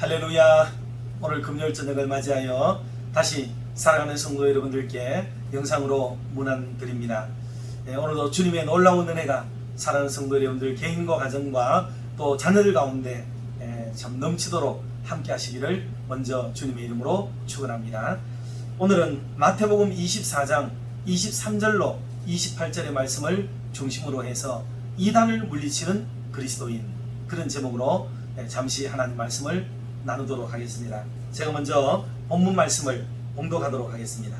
할렐루야. 오늘 금요일 저녁을 맞이하여 다시 사랑하는 성도 여러분들께 영상으로 문안드립니다. 오늘도 주님의 놀라운 은혜가 사랑하는 성도 여러분들 개인과 가정과 또 자녀들 가운데 참 넘치도록 함께 하시기를 먼저 주님의 이름으로 축원합니다. 오늘은 마태복음 24장 23절로 28절의 말씀을 중심으로 해서 이단을 물리치는 그리스도인, 그런 제목으로 잠시 하나님 말씀을 나누도록 하겠습니다. 제가 먼저 본문 말씀을 봉독하도록 하겠습니다.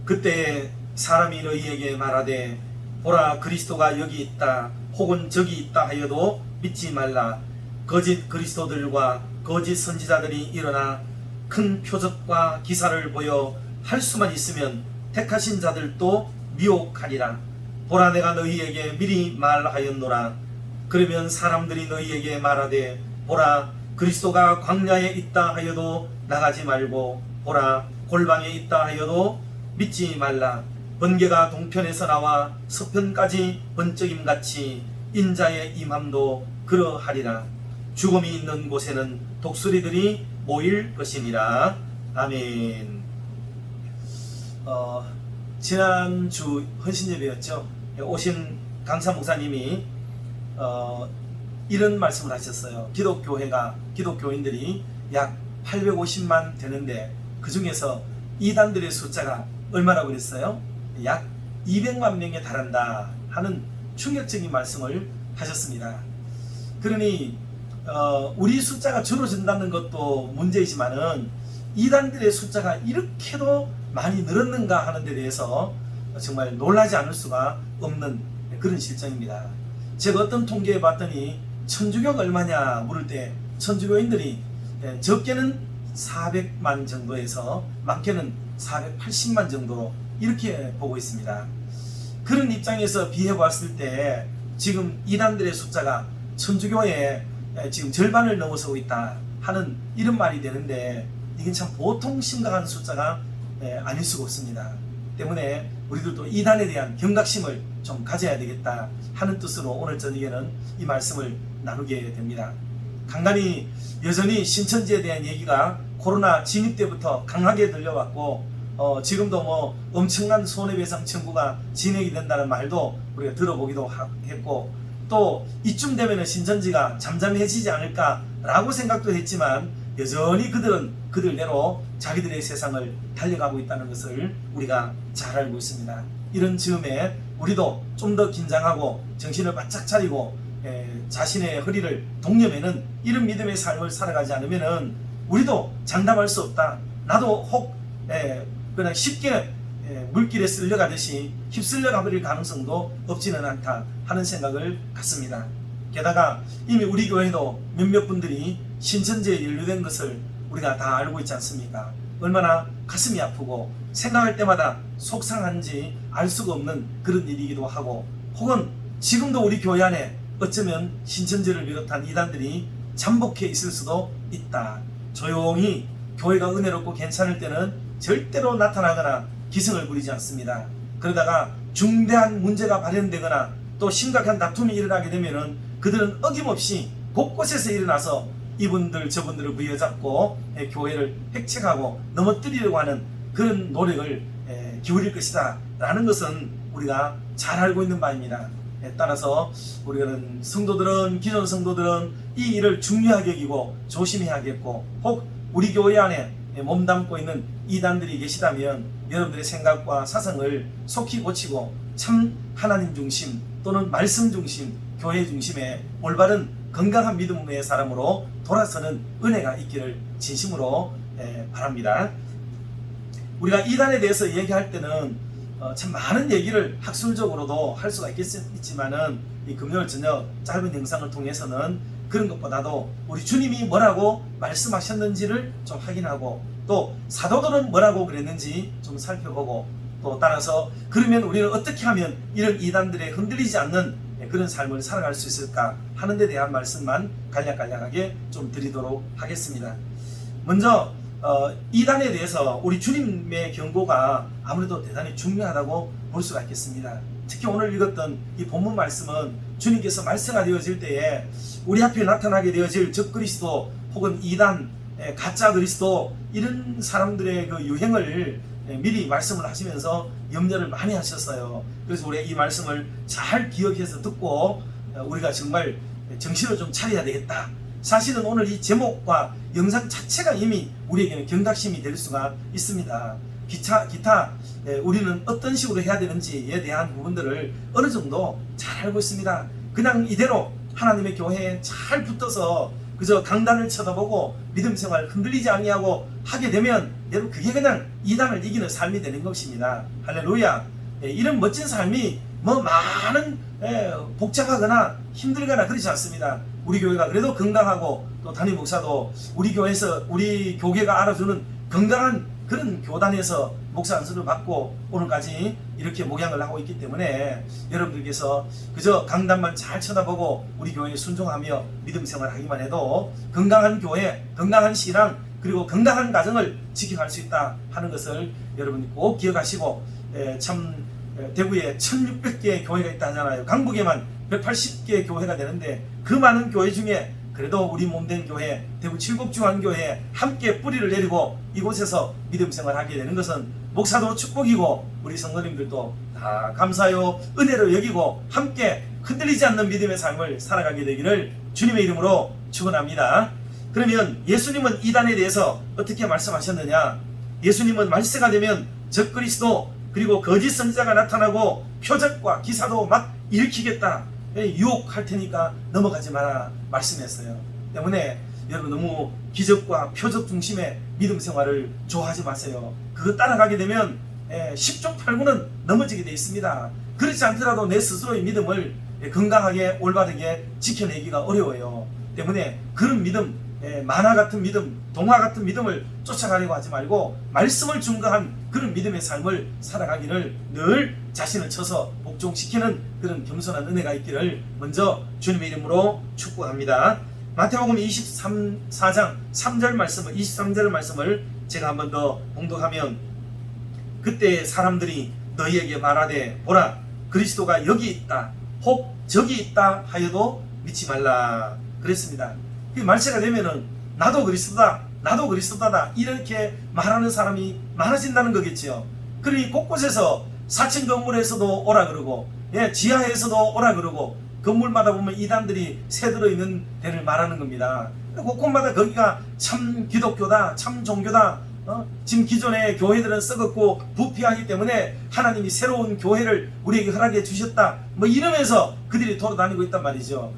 그때 사람이 너희에게 말하되 보라 그리스도가 여기 있다 혹은 저기 있다 하여도 믿지 말라. 거짓 그리스도들과 거짓 선지자들이 일어나 큰 표적과 기사를 보여 할 수만 있으면 택하신 자들도 미혹하리라. 보라 내가 너희에게 미리 말하였노라. 그러면 사람들이 너희에게 말하되 보라 그리스도가 광야에 있다 하여도 나가지 말고 보라 골방에 있다 하여도 믿지 말라. 번개가 동편에서 나와 서편까지 번쩍임같이 인자의 임함도 그러하리라. 죽음이 있는 곳에는 독수리들이 모일 것이니라. 아멘. 지난주 헌신예배였죠. 오신 강사 목사님이 이런 말씀을 하셨어요. 기독교인들이 약 850만 되는데 그 중에서 이단들의 숫자가 얼마라고 그랬어요? 약 200만 명에 달한다 하는 충격적인 말씀을 하셨습니다. 그러니 우리 숫자가 줄어든다는 것도 문제이지만은 이단들의 숫자가 이렇게도 많이 늘었는가 하는 데 대해서 정말 놀라지 않을 수가 없는 그런 실정입니다. 제가 어떤 통계에 봤더니 천주교가 얼마냐 물을 때 천주교인들이 적게는 400만 정도에서 많게는 480만 정도로 이렇게 보고 있습니다. 그런 입장에서 비해 봤을 때 지금 이단들의 숫자가 천주교의 지금 절반을 넘어서고 있다 하는 이런 말이 되는데 이건 참 보통 심각한 숫자가 아닐 수가 없습니다. 때문에 우리들도 이단에 대한 경각심을 좀 가져야 되겠다 하는 뜻으로 오늘 저녁에는 이 말씀을 나누게 됩니다. 간간히 여전히 신천지에 대한 얘기가 코로나 진입 때부터 강하게 들려왔고 지금도 엄청난 손해배상 청구가 진행이 된다는 말도 우리가 들어보기도 했고 또 이쯤 되면은 신천지가 잠잠해지지 않을까라고 생각도 했지만 여전히 그들은 그들대로 자기들의 세상을 달려가고 있다는 것을 우리가 잘 알고 있습니다. 이런 즈음에 우리도 좀 더 긴장하고 정신을 바짝 차리고 자신의 허리를 독려매는 이런 믿음의 삶을 살아가지 않으면은 우리도 장담할 수 없다. 나도 혹 그냥 쉽게 물길에 쓸려가듯이 휩쓸려 가버릴 가능성도 없지는 않다 하는 생각을 갖습니다. 게다가 이미 우리 교회도 몇몇 분들이 신천지에 연루된 것을 우리가 다 알고 있지 않습니까? 얼마나 가슴이 아프고 생각할 때마다 속상한지 알 수가 없는 그런 일이기도 하고 혹은 지금도 우리 교회 안에 어쩌면 신천지를 비롯한 이단들이 잠복해 있을 수도 있다. 조용히 교회가 은혜롭고 괜찮을 때는 절대로 나타나거나 기승을 부리지 않습니다. 그러다가 중대한 문제가 발현되거나 또 심각한 다툼이 일어나게 되면은 그들은 어김없이 곳곳에서 일어나서 이분들 저분들을 부여잡고 교회를 획책하고 넘어뜨리려고 하는 그런 노력을 기울일 것이다 라는 것은 우리가 잘 알고 있는 바입니다. 따라서 우리는 성도들은 기존 성도들은 이 일을 중요하게 여기고 조심해야겠고 혹 우리 교회 안에 몸담고 있는 이단들이 계시다면 여러분들의 생각과 사상을 속히 고치고 참 하나님 중심 또는 말씀 중심 교회 중심의 올바른 건강한 믿음의 사람으로 돌아서는 은혜가 있기를 진심으로 바랍니다. 우리가 이단에 대해서 얘기할 때는 참 많은 얘기를 학술적으로도 할 수가 있겠지만은 이 금요일 저녁 짧은 영상을 통해서는 그런 것보다도 우리 주님이 뭐라고 말씀하셨는지를 좀 확인하고 또 사도들은 뭐라고 그랬는지 좀 살펴보고 또 따라서 그러면 우리는 어떻게 하면 이런 이단들에 흔들리지 않는 그런 삶을 살아갈 수 있을까 하는 데 대한 말씀만 간략간략하게 좀 드리도록 하겠습니다. 먼저 이단에 대해서 우리 주님의 경고가 아무래도 대단히 중요하다고 볼 수가 있겠습니다. 특히 오늘 읽었던 이 본문 말씀은 주님께서 말세가 되어질 때에 우리 앞에 나타나게 되어질 적그리스도 혹은 이단, 가짜 그리스도 이런 사람들의 그 유행을 미리 말씀을 하시면서 염려를 많이 하셨어요. 그래서 우리가 이 말씀을 잘 기억해서 듣고 우리가 정말 정신을 좀 차려야 되겠다. 사실은 오늘 이 제목과 영상 자체가 이미 우리에게는 경각심이 될 수가 있습니다. 기타 우리는 어떤 식으로 해야 되는지에 대한 부분들을 어느 정도 잘 알고 있습니다. 그냥 이대로 하나님의 교회에 잘 붙어서 그저 강단을 쳐다보고 믿음 생활 흔들리지 아니하고 하게 되면 여러분 그게 그냥 이단을 이기는 삶이 되는 것입니다. 할렐루야. 이런 멋진 삶이 뭐 많은 복잡하거나 힘들거나 그렇지 않습니다. 우리 교회가 그래도 건강하고 또 담임 목사도 우리 교회에서 우리 교계가 알아주는 건강한 그런 교단에서 목사 안수를 받고 오늘까지 이렇게 목양을 하고 있기 때문에 여러분들께서 그저 강단만 잘 쳐다보고 우리 교회에 순종하며 믿음 생활하기만 해도 건강한 교회, 건강한 신앙 그리고 건강한 가정을 지켜갈 수 있다 하는 것을 여러분이 꼭 기억하시고 참 대구에 1600개의 교회가 있다 하잖아요. 강북에만 180개의 교회가 되는데 그 많은 교회 중에 그래도 우리 몸된 교회 대구 칠곡중앙교회에 함께 뿌리를 내리고 이곳에서 믿음 생활하게 되는 것은 목사도 축복이고 우리 성도님들도 다 감사요 은혜로 여기고 함께 흔들리지 않는 믿음의 삶을 살아가게 되기를 주님의 이름으로 축원합니다. 그러면 예수님은 이단에 대해서 어떻게 말씀하셨느냐? 예수님은 말세가 되면 적그리스도 그리고 거짓 선지자가 나타나고 표적과 기사도 막 일으키겠다. 유혹할 테니까 넘어가지 마라 말씀했어요. 때문에 여러분 너무 기적과 표적 중심의 믿음 생활을 좋아하지 마세요. 그거 따라가게 되면 10중 8구는 넘어지게 돼 있습니다. 그렇지 않더라도 내 스스로의 믿음을 건강하게 올바르게 지켜내기가 어려워요. 때문에 그런 믿음, 만화 같은 믿음, 동화 같은 믿음을 쫓아가려고 하지 말고 말씀을 중거한 그런 믿음의 삶을 살아가기를 늘 자신을 쳐서 복종시키는 그런 겸손한 은혜가 있기를 먼저 주님의 이름으로 축복합니다. 마태복음 24장 3절 말씀을 23절 말씀을 제가 한 번 더 봉독하면 그때 사람들이 너희에게 말하되 보라 그리스도가 여기 있다 혹 저기 있다 하여도 믿지 말라 그랬습니다. 말세가 되면은 나도 그리스도다 나도 그리스도다 이렇게 말하는 사람이 많아진다는 거겠지요. 그러니 곳곳에서 4층 건물에서도 오라 그러고 지하에서도 오라 그러고 건물마다 보면 이단들이 새들어 있는 데를 말하는 겁니다. 곳곳마다 거기가 참 기독교다 참 종교다 지금 기존의 교회들은 썩었고 부패하기 때문에 하나님이 새로운 교회를 우리에게 허락해 주셨다 뭐 이러면서 그들이 돌아다니고 있단 말이죠.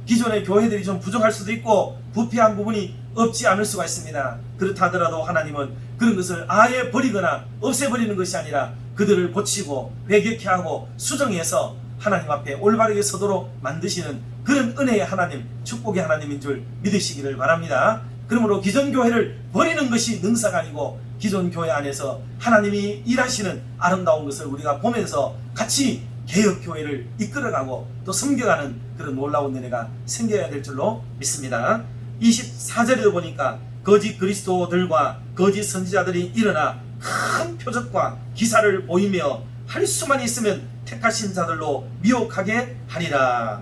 기존의 교회들이 좀 부족할 수도 있고 부패한 부분이 없지 않을 수가 있습니다. 그렇다 하더라도 하나님은 그런 것을 아예 버리거나 없애버리는 것이 아니라 그들을 고치고 회개케 하고 수정해서 하나님 앞에 올바르게 서도록 만드시는 그런 은혜의 하나님, 축복의 하나님인 줄 믿으시기를 바랍니다. 그러므로 기존 교회를 버리는 것이 능사가 아니고 기존 교회 안에서 하나님이 일하시는 아름다운 것을 우리가 보면서 같이 개혁교회를 이끌어가고 또 섬겨가는 그런 놀라운 은혜가 생겨야 될 줄로 믿습니다. 24절에도 보니까 거짓 그리스도들과 거짓 선지자들이 일어나 큰 표적과 기사를 보이며 할 수만 있으면 택하신 자들로 미혹하게 하리라.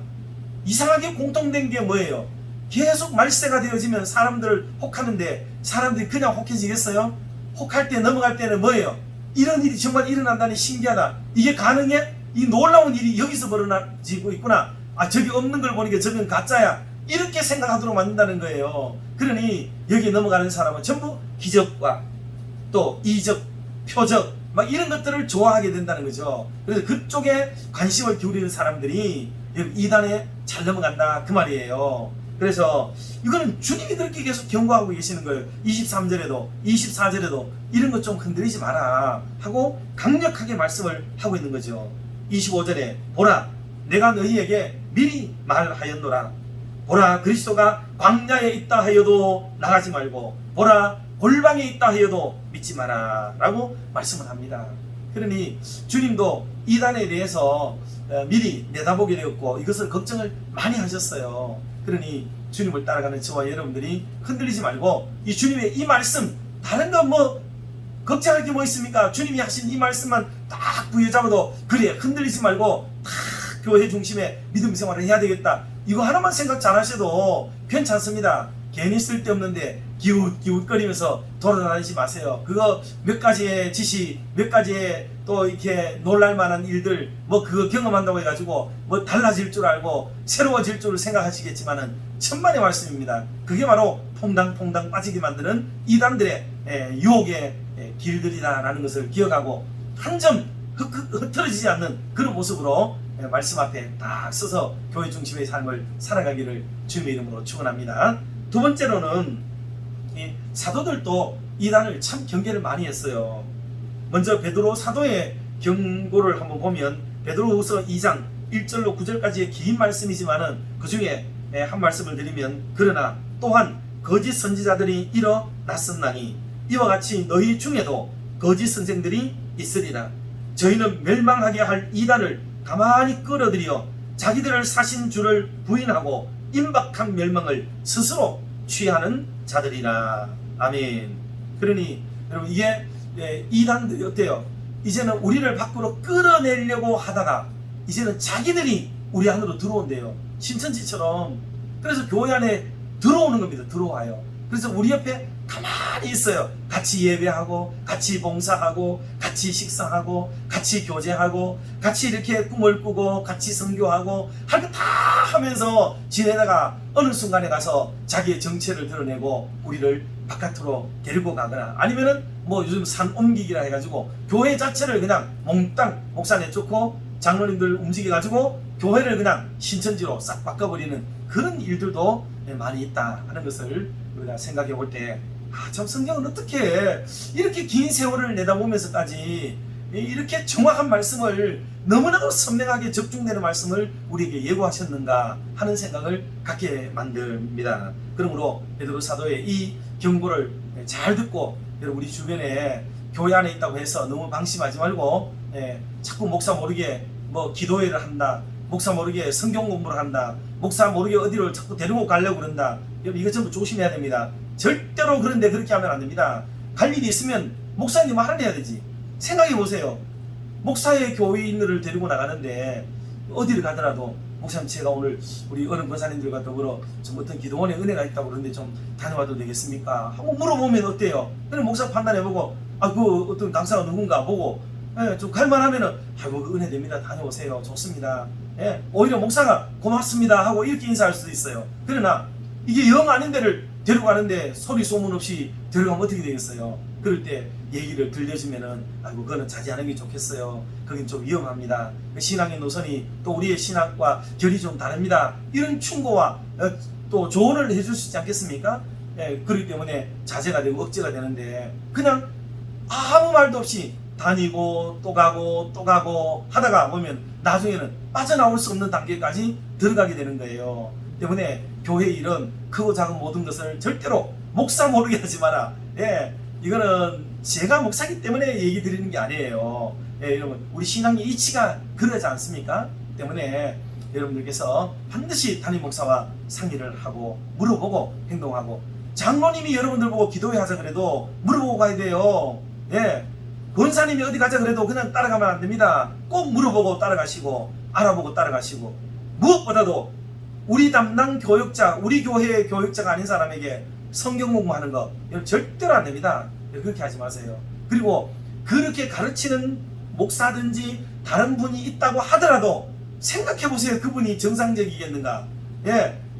이상하게 공통된 게 뭐예요? 계속 말세가 되어지면 사람들을 혹하는데 사람들이 그냥 혹해지겠어요? 혹할 때 넘어갈 때는 뭐예요? 이런 일이 정말 일어난다니 신기하다. 이게 가능해? 이 놀라운 일이 여기서 벌어지고 있구나. 저기 없는 걸 보니까 저건 가짜야. 이렇게 생각하도록 만든다는 거예요. 그러니 여기 넘어가는 사람은 전부 기적과 또 이적, 표적 막 이런 것들을 좋아하게 된다는 거죠. 그래서 그쪽에 관심을 기울이는 사람들이 이단에 잘 넘어간다 그 말이에요. 그래서 이거는 주님이 그렇게 계속 경고하고 계시는 거예요. 23절에도 24절에도 이런 것 좀 흔들리지 마라 하고 강력하게 말씀을 하고 있는 거죠. 25절에 보라 내가 너희에게 미리 말하였노라. 보라 그리스도가 광야에 있다 하여도 나가지 말고 보라 골방에 있다 하여도 믿지 마라 라고 말씀을 합니다. 그러니 주님도 이단에 대해서 미리 내다보게 되었고 이것을 걱정을 많이 하셨어요. 그러니 주님을 따라가는 저와 여러분들이 흔들리지 말고 이 주님의 이 말씀 다른 거 뭐 걱정할 게 뭐 있습니까? 주님이 하신 이 말씀만 딱 부여잡아도 그래 흔들리지 말고 딱 교회 중심의 믿음 생활을 해야 되겠다. 이거 하나만 생각 잘 하셔도 괜찮습니다. 괜히 쓸데없는데 기웃기웃거리면서 돌아다니지 마세요. 그거 몇 가지의 지시, 몇 가지의 또 이렇게 놀랄만한 일들 뭐 그거 경험한다고 해가지고 뭐 달라질 줄 알고 새로워질 줄 생각하시겠지만은 천만의 말씀입니다. 그게 바로 퐁당퐁당 빠지게 만드는 이단들의 유혹의 길들이다라는 것을 기억하고 한 점 흐트러지지 않는 그런 모습으로 말씀 앞에 딱 서서 교회 중심의 삶을 살아가기를 주님의 이름으로 축원합니다. 두 번째로는 이 사도들도 이단을 참 경계를 많이 했어요. 먼저 베드로 사도의 경고를 한번 보면 베드로후서 2장 1절로 9절까지의 긴 말씀이지만은 그 중에 한 말씀을 드리면 그러나 또한 거짓 선지자들이 일어났었나니 이와 같이 너희 중에도 거짓 선생들이 있으리라. 저희는 멸망하게 할 이단을 가만히 끌어들여 자기들을 사신 주를 부인하고 임박한 멸망을 스스로 취하는 자들이라. 아멘. 그러니 여러분 이게 이단들이 어때요? 이제는 우리를 밖으로 끌어내려고 하다가 이제는 자기들이 우리 안으로 들어온대요. 신천지처럼. 그래서 교회 안에 들어오는 겁니다. 들어와요. 그래서 우리 옆에 가만히 있어요. 같이 예배하고 같이 봉사하고 같이 식사하고 같이 교제하고 같이 이렇게 꿈을 꾸고 같이 선교하고 할 거 다 하면서 지내다가 어느 순간에 가서 자기의 정체를 드러내고 우리를 바깥으로 데리고 가거나 아니면은 뭐 요즘 산 옮기기라 해가지고 교회 자체를 그냥 몽땅 목사 내쫓고 장로님들 움직여가지고 교회를 그냥 신천지로 싹 바꿔버리는 그런 일들도 많이 있다 하는 것을 우리가 생각해 볼 때 참 성경은 어떻게 이렇게 긴 세월을 내다보면서까지 이렇게 정확한 말씀을 너무나도 선명하게 적중되는 말씀을 우리에게 예고하셨는가 하는 생각을 갖게 만듭니다. 그러므로 베드로 사도의 이 경고를 잘 듣고 우리 주변에 교회 안에 있다고 해서 너무 방심하지 말고 자꾸 목사 모르게 뭐 기도회를 한다, 목사 모르게 성경 공부를 한다, 목사 모르게 어디를 자꾸 데리고 가려고 그런다. 여러분 이거 전부 조심해야 됩니다. 절대로 그런데 그렇게 하면 안 됩니다. 갈 일이 있으면 목사님은 하라 해야 되지. 생각해 보세요. 목사의 교인들을 데리고 나가는데 어디를 가더라도 목사님 제가 오늘 우리 어른 권사님들과 더불어 좀 어떤 기도원에 은혜가 있다고 그러는데 좀 다녀와도 되겠습니까? 한번 물어보면 어때요? 그럼 목사 판단해보고 그 어떤 당사가 누군가 보고 좀 갈만하면은 아이고 그 은혜 됩니다. 다녀오세요. 좋습니다. 오히려 목사가 고맙습니다 하고 이렇게 인사할 수도 있어요. 그러나 이게 영 아닌 데를 데려가는데 소리 소문 없이 데려가면 어떻게 되겠어요? 그럴 때 얘기를 들려주면은 아이고 그거는 자제하는 게 좋겠어요. 거긴 좀 위험합니다. 신앙의 노선이 또 우리의 신앙과 결이 좀 다릅니다. 이런 충고와 또 조언을 해줄 수 있지 않겠습니까? 그렇기 때문에 자제가 되고 억제가 되는데 그냥 아무 말도 없이 다니고 또 가고 또 가고 하다가 보면 나중에는 빠져나올 수 없는 단계까지 들어가게 되는 거예요. 때문에 교회 일은 크고 작은 모든 것을 절대로 목사 모르게 하지 마라. 이거는 제가 목사기 때문에 얘기 드리는 게 아니에요. 여러분 우리 신앙의 이치가 그러지 않습니까? 때문에 여러분들께서 반드시 담임 목사와 상의를 하고 물어보고 행동하고 장로님이 여러분들 보고 기도회 하자 그래도 물어보고 가야 돼요. 권사님이 어디 가자 그래도 그냥 따라가면 안 됩니다. 꼭 물어보고 따라가시고 알아보고 따라가시고 무엇보다도 우리 담당 교육자, 우리 교회의 교육자가 아닌 사람에게 성경 공부하는 거 이건 절대로 안 됩니다. 그렇게 하지 마세요. 그리고 그렇게 가르치는 목사든지 다른 분이 있다고 하더라도 생각해 보세요. 그분이 정상적이겠는가?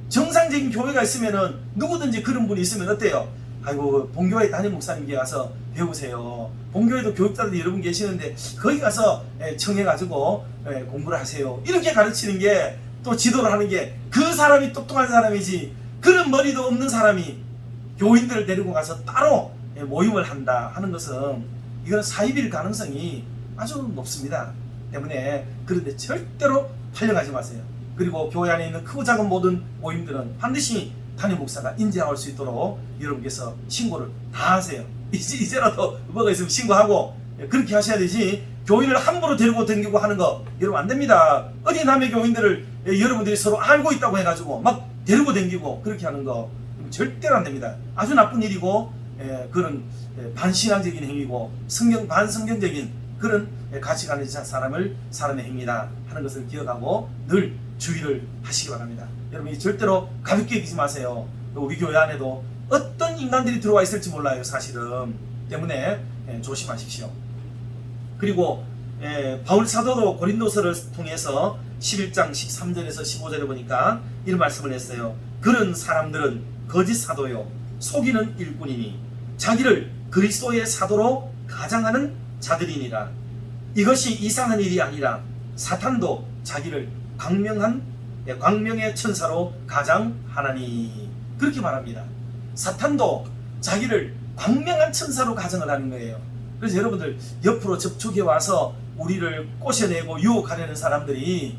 정상적인 교회가 있으면은 누구든지 그런 분이 있으면 어때요? 아이고 본교회 담임 목사님께 가서 배우세요. 본교회도 교육자들이 여러분 계시는데 거기 가서 청해가지고 공부를 하세요. 이렇게 가르치는 게 또 지도를 하는 게 그 사람이 똑똑한 사람이지 그런 머리도 없는 사람이 교인들을 데리고 가서 따로 모임을 한다 하는 것은 이거는 사입일 가능성이 아주 높습니다. 때문에 그런데 절대로 팔려가지 마세요. 그리고 교회 안에 있는 크고 작은 모든 모임들은 반드시 담임 목사가 인정할 수 있도록 여러분께서 신고를 다 하세요. 이제라도 뭐가 있으면 신고하고 그렇게 하셔야 되지 교인을 함부로 데리고 다니고 하는 거 여러분 안 됩니다. 어디 남의 교인들을 여러분들이 서로 알고 있다고 해가지고 막 데리고 다니고 그렇게 하는 거 절대로 안 됩니다. 아주 나쁜 일이고 그런 반신앙적인 행위고 반성경적인 그런 가치가 사람을 사람의 행위다 하는 것을 기억하고 늘 주의를 하시기 바랍니다. 여러분 절대로 가볍게 여기지 마세요. 우리 교회 안에도 어떤 인간들이 들어와 있을지 몰라요. 사실은 때문에 조심하십시오. 그리고 바울 사도도 고린도서를 통해서 11장 13절에서 15절에 보니까 이런 말씀을 했어요. 그런 사람들은 거짓 사도요 속이는 일꾼이니 자기를 그리스도의 사도로 가장하는 자들이니라. 이것이 이상한 일이 아니라 사탄도 자기를 광명의 천사로 가장하나니. 그렇게 말합니다. 사탄도 자기를 광명한 천사로 가정을 하는 거예요. 그래서 여러분들 옆으로 접촉해 와서 우리를 꼬셔내고 유혹하려는 사람들이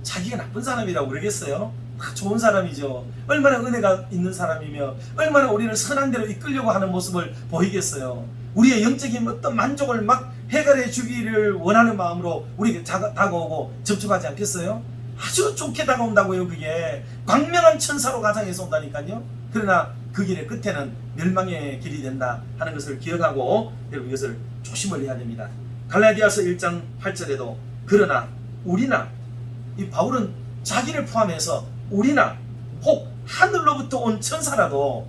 자기가 나쁜 사람이라고 그러겠어요? 좋은 사람이죠. 얼마나 은혜가 있는 사람이며 얼마나 우리를 선한 대로 이끌려고 하는 모습을 보이겠어요. 우리의 영적인 어떤 만족을 막 해결해 주기를 원하는 마음으로 우리에게 다가오고 접촉하지 않겠어요? 아주 좋게 다가온다고요. 그게 광명한 천사로 가장해서 온다니까요. 그러나 그 길의 끝에는 멸망의 길이 된다 하는 것을 기억하고 여러분 이것을 조심을 해야 됩니다. 갈라디아서 1장 8절에도 그러나 우리나, 이 바울은 자기를 포함해서 우리나 혹 하늘로부터 온 천사라도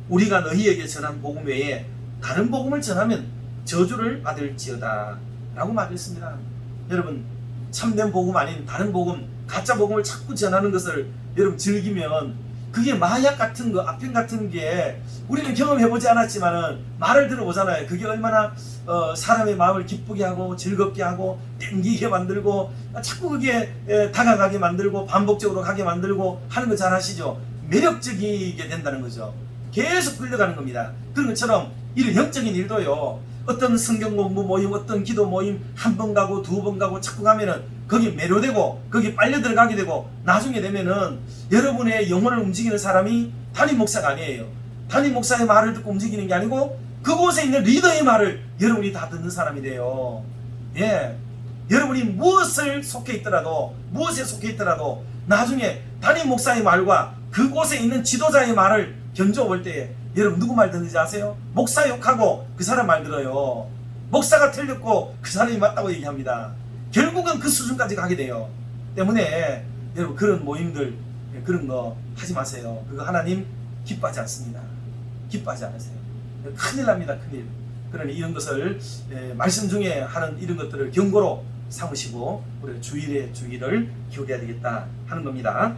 우리가 너희에게 전한 복음 외에 다른 복음을 전하면 저주를 받을지어다 라고 말했습니다. 여러분 참된 복음 아닌 다른 복음, 가짜 복음을 자꾸 전하는 것을 여러분 즐기면 그게 마약 같은 거, 아펜 같은 게 우리는 경험해보지 않았지만은 말을 들어보잖아요. 그게 얼마나 사람의 마음을 기쁘게 하고 즐겁게 하고 땡기게 만들고 자꾸 그게 다가가게 만들고 반복적으로 가게 만들고 하는 거 잘 아시죠? 매력적이게 된다는 거죠. 계속 끌려가는 겁니다. 그런 것처럼 이런 영적인 일도요. 어떤 성경 공부 모임, 어떤 기도 모임 한 번 가고 두 번 가고 자꾸 가면은 거기 매료되고 거기 빨려 들어가게 되고 나중에 되면은 여러분의 영혼을 움직이는 사람이 담임 목사가 아니에요. 담임 목사의 말을 듣고 움직이는 게 아니고 그곳에 있는 리더의 말을 여러분이 다 듣는 사람이 돼요. 예, 여러분이 무엇에 속해 있더라도 나중에 담임 목사의 말과 그곳에 있는 지도자의 말을 견주어 볼 때에 여러분 누구 말 듣는지 아세요? 목사 욕하고 그 사람 말 들어요. 목사가 틀렸고 그 사람이 맞다고 얘기합니다. 결국은 그 수준까지 가게 돼요. 때문에 여러분 그런 모임들 그런 거 하지 마세요. 그거 하나님 기뻐하지 않습니다. 기뻐하지 않으세요. 큰일 납니다. 큰일. 그러니 이런 것을 말씀 중에 하는 이런 것들을 경고로 삼으시고 우리가 주의를 기울여야 되겠다 하는 겁니다.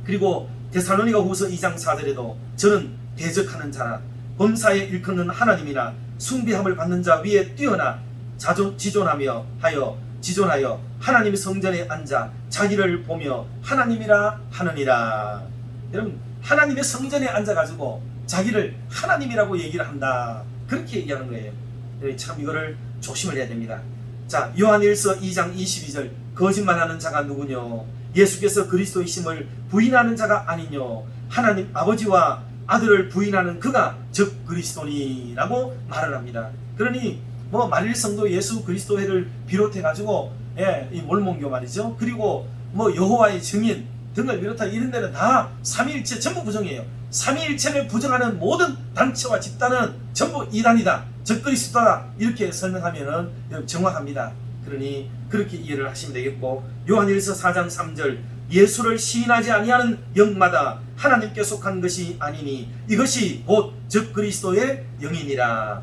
그리고 데살로니가 후서 2장 4절에도 저는 대적하는 자나 범사에 일컫는 하나님이나 숭배함을 받는 자 위에 뛰어나 지존하여 하나님의 성전에 앉아 자기를 보며 하나님이라 하느니라. 여러분 하나님의 성전에 앉아가지고 자기를 하나님이라고 얘기를 한다. 그렇게 얘기하는 거예요. 참 이거를 조심을 해야 됩니다. 자, 요한일서 2장 22절 거짓말하는 자가 누구뇨? 예수께서 그리스도이심을 부인하는 자가 아니뇨? 하나님 아버지와 아들을 부인하는 그가 즉 그리스도니라고 말을 합니다. 그러니 뭐 만일성도 예수 그리스도회를 비롯해가지고 이 몰몬교 말이죠. 그리고 뭐 여호와의 증인 등을 비롯한 이런 데는 다 삼위일체 전부 부정이에요. 삼위일체를 부정하는 모든 단체와 집단은 전부 이단이다, 즉 그리스도다 이렇게 설명하면은 정확합니다. 그러니 그렇게 이해를 하시면 되겠고, 요한일서 4장 3절 예수를 시인하지 아니하는 영마다 하나님께 속한 것이 아니니 이것이 곧 즉 그리스도의 영이니라.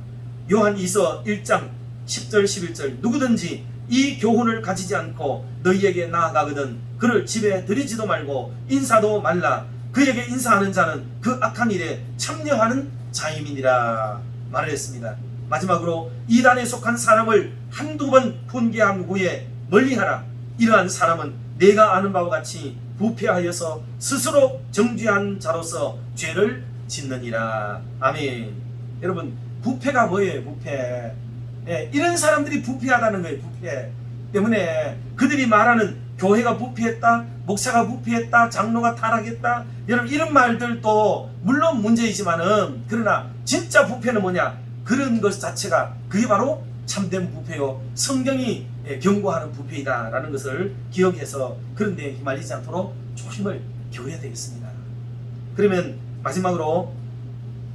요한2서 1장 10절 11절 누구든지 이 교훈을 가지지 않고 너희에게 나아가거든 그를 집에 들이지도 말고 인사도 말라. 그에게 인사하는 자는 그 악한 일에 참여하는 자임이니라 말을 했습니다. 마지막으로 이단에 속한 사람을 한두 번 훈계한 후에 멀리하라. 이러한 사람은 내가 아는 바와 같이 부패하여서 스스로 정죄한 자로서 죄를 짓느니라. 아멘. 여러분 부패가 뭐예요? 부패. 이런 사람들이 부패하다는 거예요. 부패 때문에 그들이 말하는 교회가 부패했다, 목사가 부패했다, 장로가 타락했다, 여러분 이런 말들도 물론 문제이지만은 그러나 진짜 부패는 뭐냐? 그런 것 자체가 그게 바로 참된 부패요 성경이 경고하는 부패이다 라는 것을 기억해서 그런 데에 휘말리지 않도록 조심을 기울여야 되겠습니다. 그러면 마지막으로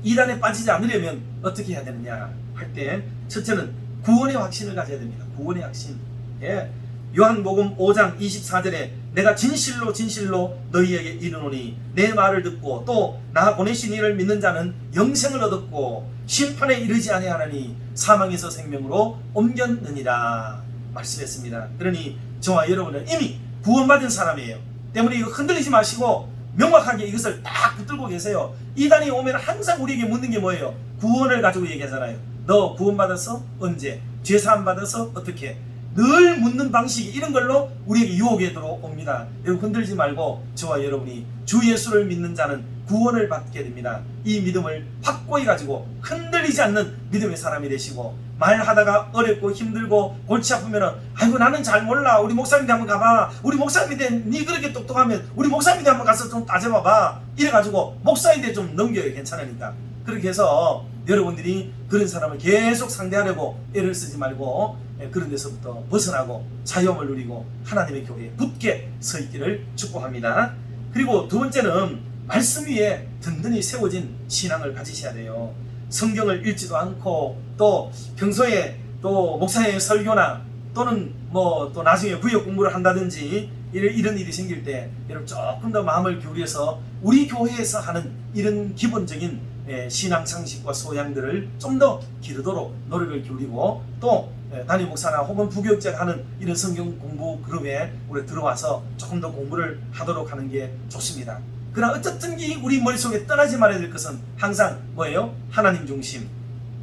이단에 빠지지 않으려면 어떻게 해야 되느냐 할 때 첫째는 구원의 확신을 가져야 됩니다. 구원의 확신. 예. 요한복음 5장 24절에 내가 진실로 진실로 너희에게 이르노니 내 말을 듣고 또 나 보내신 이를 믿는 자는 영생을 얻었고 심판에 이르지 아니하나니 사망에서 생명으로 옮겼느니라 말씀했습니다. 그러니 저와 여러분은 이미 구원받은 사람이에요. 때문에 이거 흔들리지 마시고 명확하게 이것을 딱 붙들고 계세요. 이단이 오면 항상 우리에게 묻는 게 뭐예요? 구원을 가지고 얘기하잖아요. 너 구원받았어? 언제? 죄사함 받아서 어떻게? 늘 묻는 방식이 이런 걸로 우리에게 유혹에 들어옵니다. 여러분 흔들지 말고 저와 여러분이 주 예수를 믿는 자는 구원을 받게 됩니다. 이 믿음을 확고히 가지고 흔들리지 않는 믿음의 사람이 되시고, 말하다가 어렵고 힘들고 골치 아프면은 아이고 나는 잘 몰라, 우리 목사님한테 한번 가봐, 우리 목사님한테 니 그렇게 똑똑하면 우리 목사님한테 한번 가서 좀 따져봐봐, 이래가지고 목사인데 좀 넘겨요. 괜찮으니까. 그렇게 해서 여러분들이 그런 사람을 계속 상대하려고 애를 쓰지 말고 그런 데서부터 벗어나고 자유함을 누리고 하나님의 교회에 굳게 서 있기를 축복합니다. 그리고 두 번째는 말씀 위에 든든히 세워진 신앙을 가지셔야 돼요. 성경을 읽지도 않고 또 평소에 또 목사의 설교나 또는 뭐 또 나중에 구역 공부를 한다든지 이런 일이 생길 때 여러분 조금 더 마음을 기울여서 우리 교회에서 하는 이런 기본적인 신앙 상식과 소양들을 좀 더 기르도록 노력을 기울이고, 또 담임 목사나 혹은 부교육자가 하는 이런 성경 공부 그룹에 우리 들어와서 조금 더 공부를 하도록 하는 게 좋습니다. 그러나 어쨌든 우리 머릿속에 떠나지 말아야 될 것은 항상 뭐예요? 하나님 중심,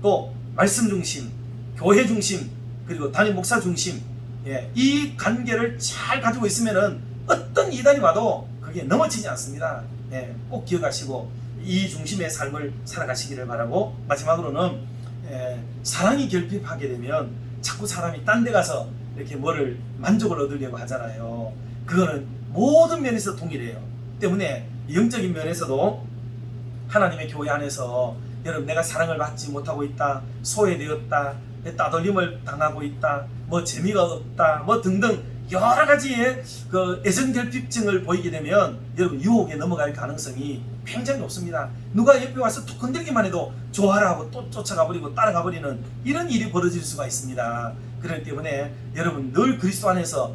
또 말씀 중심, 교회 중심, 그리고 담임 목사 중심, 이 관계를 잘 가지고 있으면은 어떤 이단이 와도 그게 넘어지지 않습니다. 꼭 기억하시고 이 중심의 삶을 살아가시기를 바라고, 마지막으로는 사랑이 결핍하게 되면 자꾸 사람이 딴 데 가서 이렇게 뭐를 만족을 얻으려고 하잖아요. 그거는 모든 면에서 동일해요. 때문에 영적인 면에서도 하나님의 교회 안에서 여러분 내가 사랑을 받지 못하고 있다, 소외되었다, 따돌림을 당하고 있다, 뭐 재미가 없다, 뭐 등등 여러 가지의 그 애정결핍증을 보이게 되면 여러분 유혹에 넘어갈 가능성이 굉장히 높습니다. 누가 옆에 와서 툭 건들기만 해도 좋아라고 또 쫓아가 버리고 따라가 버리는 이런 일이 벌어질 수가 있습니다. 그렇기 때문에 여러분 늘 그리스도 안에서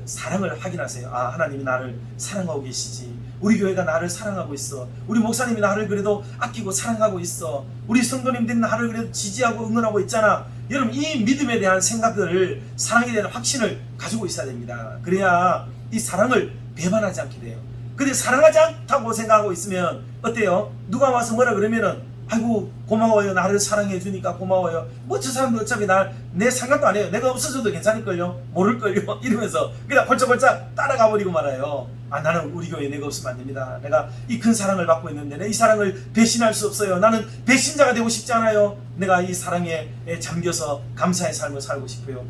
사랑을 확인하세요. 아, 하나님이 나를 사랑하고 계시지, 우리 교회가 나를 사랑하고 있어, 우리 목사님이 나를 그래도 아끼고 사랑하고 있어, 우리 성도님들이 나를 그래도 지지하고 응원하고 있잖아. 여러분 이 믿음에 대한 생각들을, 사랑에 대한 확신을 가지고 있어야 됩니다. 그래야 이 사랑을 배반하지 않게 돼요. 근데 사랑하지 않다고 생각하고 있으면 어때요? 누가 와서 뭐라 그러면은 아이고 고마워요, 나를 사랑해 주니까 고마워요, 뭐 저 사람도 어차피 내 생각도 안 해요, 내가 없어져도 괜찮을걸요, 모를걸요 이러면서 그냥 펄쩍펄쩍 따라가 버리고 말아요. 아, 나는 우리 교회에 내가 없으면 안 됩니다. 내가 이 큰 사랑을 받고 있는데 내 이 사랑을 배신할 수 없어요. 나는 배신자가 되고 싶지 않아요. 내가 이 사랑에 잠겨서 감사의 삶을 살고 싶어요.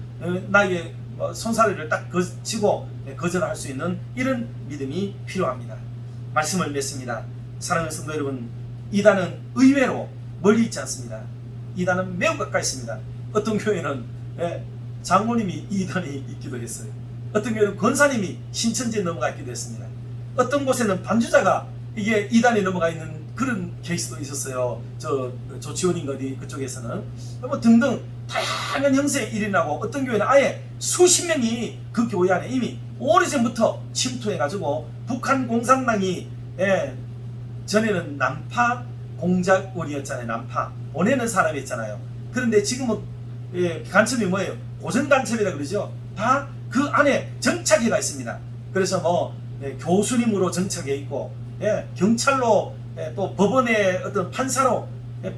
나에게 손사래를 딱 거치고 거절할 수 있는 이런 믿음이 필요합니다. 말씀을 맺습니다. 사랑하는 성도 여러분, 이단은 의외로 멀리 있지 않습니다. 이단은 매우 가까이 있습니다. 어떤 교회는 장모님이 이단이 있기도 했어요. 어떤 교회는 권사님이 신천지에 넘어가 있기도 했습니다. 어떤 곳에는 반주자가 이게 이단에 넘어가 있는 그런 케이스도 있었어요. 조치원인가 어디 그쪽에서는 뭐 등등 다양한 형세의 일이 나고, 어떤 교회는 아예 수십 명이 그 교회 안에 이미 오래전부터 침투해가지고 북한 공산당이 전에는 난파 공작원이었잖아요. 난파 보내는 사람이었잖아요. 그런데 지금은 간첩이 뭐예요? 고정 간첩이라 그러죠. 다 그 안에 정착해가 있습니다. 그래서 뭐 교수님으로 정착해 있고, 경찰로, 또 법원의 어떤 판사로,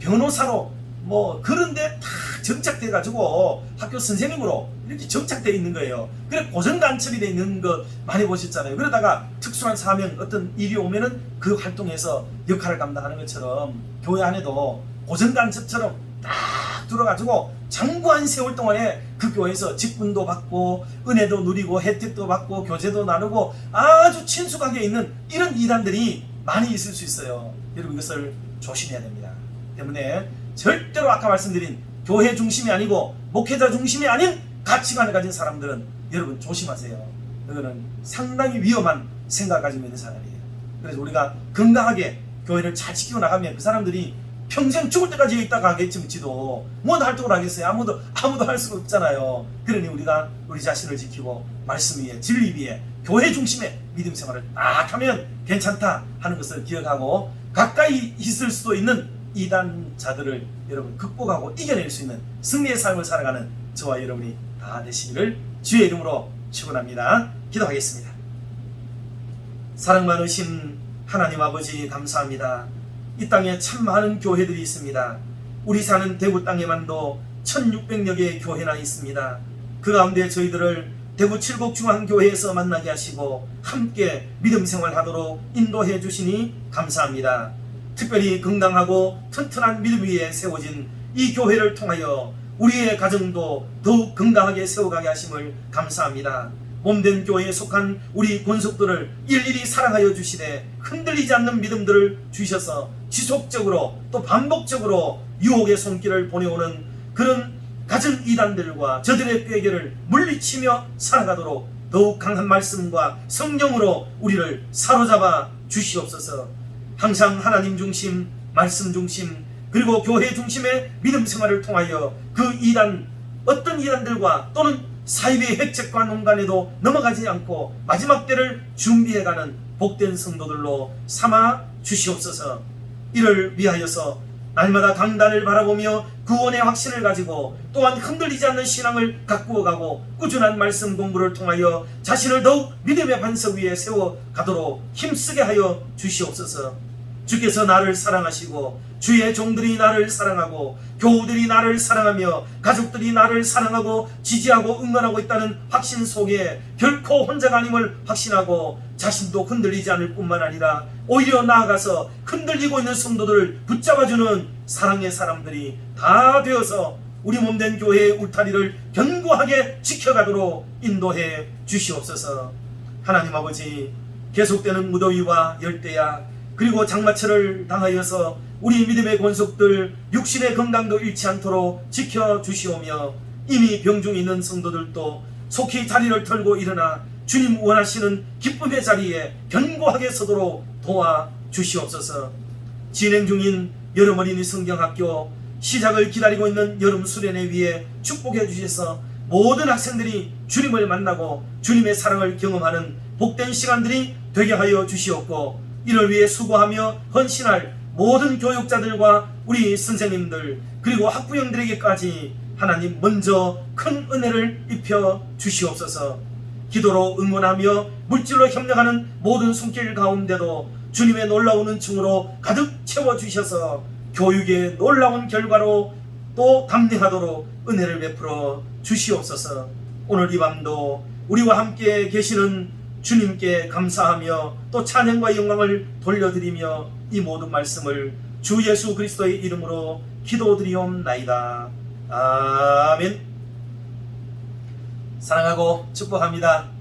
변호사로 뭐 그런데 다 정착돼 가지고 학교 선생님으로 이렇게 정착돼 있는 거예요. 그래 고정 간첩이 돼 있는 거 많이 보셨잖아요. 그러다가 특수한 사명, 어떤 일이 오면은 그 활동에서 역할을 감당하는 것처럼 교회 안에도 고정 간첩처럼 딱 들어가지고 장구한 세월 동안에 그 교회에서 직분도 받고 은혜도 누리고 혜택도 받고 교제도 나누고 아주 친숙하게 있는 이런 이단들이 많이 있을 수 있어요. 여러분 이것을 조심해야 됩니다. 때문에 절대로 아까 말씀드린 교회 중심이 아니고 목회자 중심이 아닌 가치관을 가진 사람들은 여러분 조심하세요. 그거는 상당히 위험한 생각을 가지고 있는 사람이에요. 그래서 우리가 건강하게 교회를 잘 지키고 나가면 그 사람들이 평생 죽을 때까지 여기 있다 가겠지 묻지도 뭔 활동을 하겠어요. 아무도 할 수가 없잖아요. 그러니 우리가 우리 자신을 지키고 말씀 위에 진리 위에 교회 중심의 믿음 생활을 딱 하면 괜찮다 하는 것을 기억하고 가까이 있을 수도 있는 이단자들을 여러분 극복하고 이겨낼 수 있는 승리의 삶을 살아가는 저와 여러분이 다 되시기를 주의 이름으로 축원합니다. 기도하겠습니다. 사랑 많으신 하나님 아버지 감사합니다. 이 땅에 참 많은 교회들이 있습니다. 우리 사는 대구 땅에만도 1600여 개의 교회나 있습니다. 그 가운데 저희들을 대구 칠곡중앙교회에서 만나게 하시고 함께 믿음 생활하도록 인도해 주시니 감사합니다. 특별히 건강하고 튼튼한 믿음 위에 세워진 이 교회를 통하여 우리의 가정도 더욱 건강하게 세워가게 하심을 감사합니다. 몸된 교회에 속한 우리 권속들을 일일이 사랑하여 주시되 흔들리지 않는 믿음들을 주셔서 지속적으로 또 반복적으로 유혹의 손길을 보내오는 그런 가정 이단들과 저들의 꾀결을 물리치며 살아가도록 더욱 강한 말씀과 성령으로 우리를 사로잡아 주시옵소서. 항상 하나님 중심, 말씀 중심, 그리고 교회 중심의 믿음 생활을 통하여 그 이단, 어떤 이단들과 또는 사이비의 획책과 농간에도 넘어가지 않고 마지막 때를 준비해가는 복된 성도들로 삼아 주시옵소서. 이를 위하여서 날마다 강단을 바라보며 구원의 확신을 가지고 또한 흔들리지 않는 신앙을 가꾸어가고 꾸준한 말씀 공부를 통하여 자신을 더욱 믿음의 반석 위에 세워가도록 힘쓰게 하여 주시옵소서. 주께서 나를 사랑하시고 주의 종들이 나를 사랑하고 교우들이 나를 사랑하며 가족들이 나를 사랑하고 지지하고 응원하고 있다는 확신 속에 결코 혼자가 아님을 확신하고 자신도 흔들리지 않을 뿐만 아니라 오히려 나아가서 흔들리고 있는 성도들을 붙잡아주는 사랑의 사람들이 다 되어서 우리 몸된 교회의 울타리를 견고하게 지켜가도록 인도해 주시옵소서. 하나님 아버지, 계속되는 무더위와 열대야 그리고 장마철을 당하여서 우리 믿음의 권속들 육신의 건강도 잃지 않도록 지켜주시오며 이미 병중에 있는 성도들도 속히 자리를 털고 일어나 주님 원하시는 기쁨의 자리에 견고하게 서도록 도와주시옵소서. 진행 중인 여름 어린이 성경학교 시작을 기다리고 있는 여름 수련회 위에 축복해 주셔서 모든 학생들이 주님을 만나고 주님의 사랑을 경험하는 복된 시간들이 되게 하여 주시옵고 이를 위해 수고하며 헌신할 모든 교육자들과 우리 선생님들 그리고 학부형들에게까지 하나님 먼저 큰 은혜를 입혀 주시옵소서. 기도로 응원하며 물질로 협력하는 모든 손길 가운데도 주님의 놀라운 은총으로 가득 채워주셔서 교육의 놀라운 결과로 또 담대하도록 은혜를 베풀어 주시옵소서. 오늘 이 밤도 우리와 함께 계시는 주님께 감사하며 또 찬양과 영광을 돌려드리며 이 모든 말씀을 주 예수 그리스도의 이름으로 기도드리옵나이다. 아멘. 사랑하고 축복합니다.